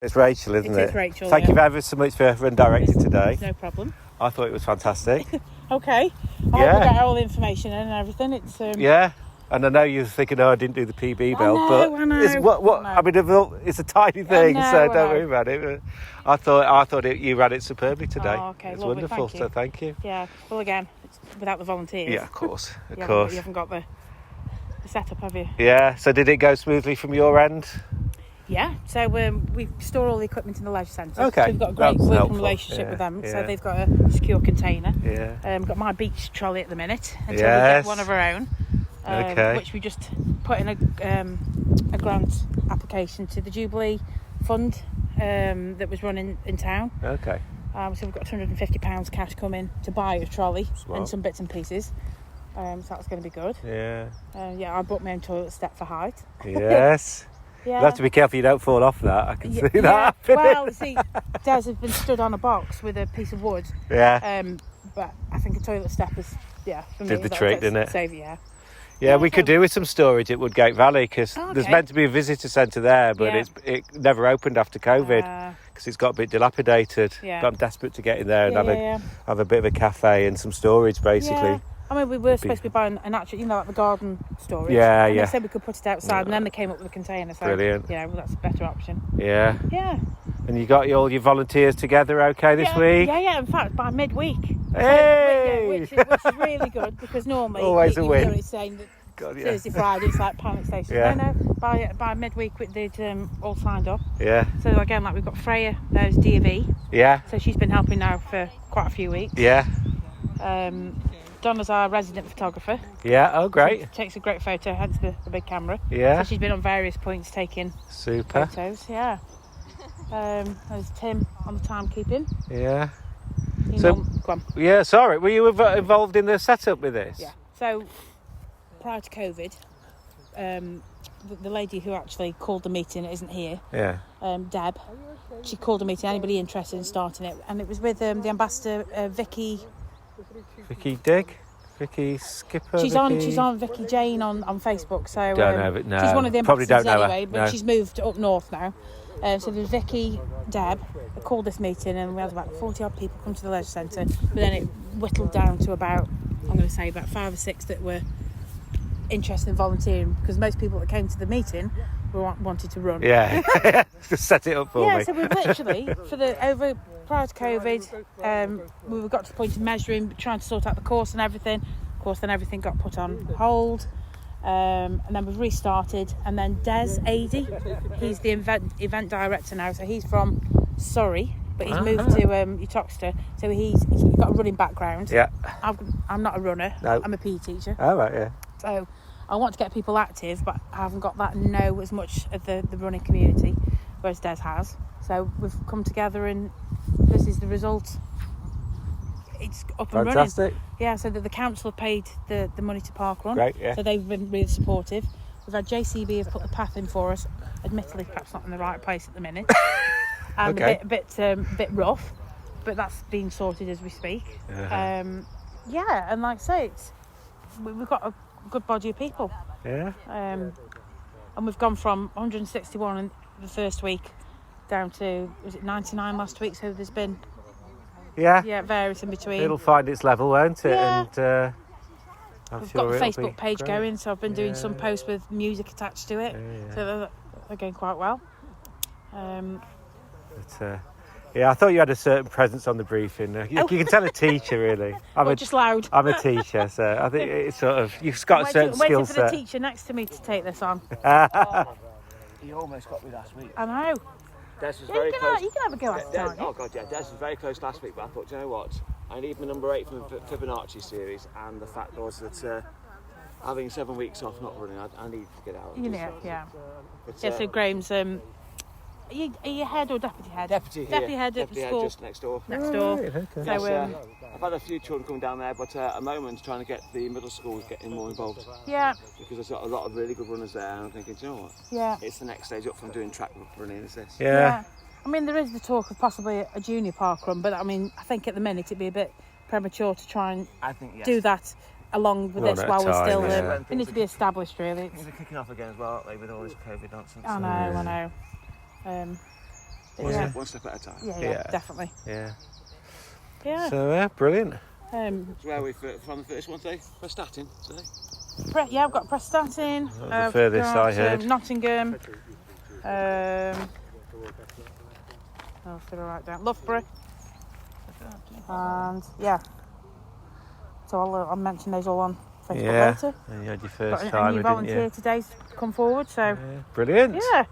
It's Rachel, isn't it? It is Rachel. Thank you ever so much for running directed today. No problem. I thought it was fantastic. Okay. I hope we get all the information and everything. It's Yeah. And I know you're thinking, I didn't do the PB belt, I but know. I mean, it's a tiny thing, so don't worry about it. I thought you ran it superbly today. Oh, okay. It's lovely. wonderful. Thank you. So thank you. Yeah. Well, again, it's without the volunteers. Yeah, of course, You haven't got the setup, have you? Yeah. So did it go smoothly from your end? Yeah. So we store all the equipment in the leisure centre. Okay. So we've got a great working helpful. relationship with them. Yeah. So they've got a secure container. Yeah. We've got my beach trolley at the minute until we get one of our own. Okay. Which we just put in a grant application to the Jubilee Fund that was run in town. Okay. So we've got £250 cash coming to buy a trolley Smart. and some bits and pieces. So that's going to be good. Yeah. I bought my own toilet step for height. Yes. Yeah. You have to be careful you don't fall off that. I can see that happening. Well, see, Des has been stood on a box with a piece of wood. Yeah. But I think a toilet step is, for me, Did the trick, didn't it? Save, Yeah, we could do with some storage at Woodgate Valley because there's meant to be a visitor centre there, but it never opened after COVID because it's got a bit dilapidated. Yeah. But I'm desperate to get in there and have a bit of a cafe and some storage, basically. Yeah. I mean, we were supposed to be buying an actual, like the garden storage. Yeah, and they said we could put it outside, and then they came up with a container. So, brilliant. That's a better option. Yeah. Yeah. And you got all your volunteers together okay this week? Yeah. In fact, by midweek. Hey! Which is really good because normally always a win. It's saying that God, yeah. Thursday, Friday, it's like panic station. Yeah. No. By midweek, they'd all signed up. Yeah. So again, like we've got Freya, there's D&V. Yeah. So she's been helping now for quite a few weeks. Yeah. Donna's our resident photographer. Yeah. Oh, great. She takes a great photo, hence the big camera. Yeah. So she's been on various points taking Super. photos. Yeah. There's Tim on the timekeeping. Yeah. Go on. Yeah. Sorry, were you involved in the setup with this? Yeah. So prior to COVID, the lady who actually called the meeting isn't here. Yeah. Deb. She called a meeting. Anybody interested in starting it? And it was with the ambassador, Vicky. Vicky Digg? Vicky Skipper? She's on Vicky Jane on Facebook. So don't know it, no. she's one of the Probably ambassadors don't know anyway, her. but No. she's moved up north now. So there's Vicky, Deb. They called this meeting and we had about 40 odd people come to the leisure centre. But then it whittled down to about 5 or 6 that were interested in volunteering because most people that came to the meeting wanted to run. Yeah. Just set it up for me. Yeah, so we've literally, prior to COVID, we got to the point of measuring, trying to sort out the course and everything. Of course, then everything got put on hold. And then we've restarted. And then Des Adey, he's the event director now. So he's from Surrey, but he's moved to Uttoxeter. So he's got a running background. Yeah. I'm not a runner. No. I'm a PE teacher. Oh, right, yeah. So I want to get people active, but I haven't got that know as much of the running community, whereas Des has. So we've come together and this is the result. It's up and Fantastic. running. Yeah, so the council have paid the money to parkrun. Great, yeah. So they've been really supportive. We've had JCB have put the path in for us, admittedly perhaps not in the right place at the minute. And Okay. a bit rough, but that's being sorted as we speak. Uh-huh. And like I say, we've got a good body of people. Yeah. And we've gone from 161 in the first week down to, was it 99 last week? So there's been various in between. It'll find its level, won't it? Yeah. And we've got the Facebook page going, so I've been doing some posts with music attached to it. Yeah. So they're going quite well. I thought you had a certain presence on the briefing. You can tell a teacher, really. Just loud. I'm a teacher, so I think it's sort of, you've got a certain skill waiting for the set. teacher next to me to take this on. You almost got me last week. I know. Des was very close. You can have a go at it, can't you? Oh God, yeah. Des was very close last week, but I thought, do you know what? I need my number 8 from the Fibonacci series, and the fact was that having 7 weeks off not running, I need to get out. Yeah. But, So Graham's. Are you head or deputy head? Deputy head at the school. Just next door. Next door. Right, okay. So Yes, I've had a few children coming down there, but at the moment trying to get the middle schools getting more involved. Yeah. Because there's got a lot of really good runners there, and I'm thinking, do you know what? Yeah. It's the next stage up from doing track running, is this? Yeah. I mean, there is the talk of possibly a junior parkrun, but I mean, I think at the minute it'd be a bit premature to try and do that along with this while we're still. We need to be established, really. Things are kicking off again as well, aren't they, with all this COVID nonsense. I know. One step at a time. Yeah, definitely. Yeah. Yeah. So, brilliant. So where are we from the first one today? For starting today? I've got Prestatyn. The furthest I heard. Nottingham. I'll figure right down. Loughborough. And so I'll mention those all on Facebook later. And you had your first Got a timer, new didn't volunteer you? today's come forward, so Brilliant. yeah.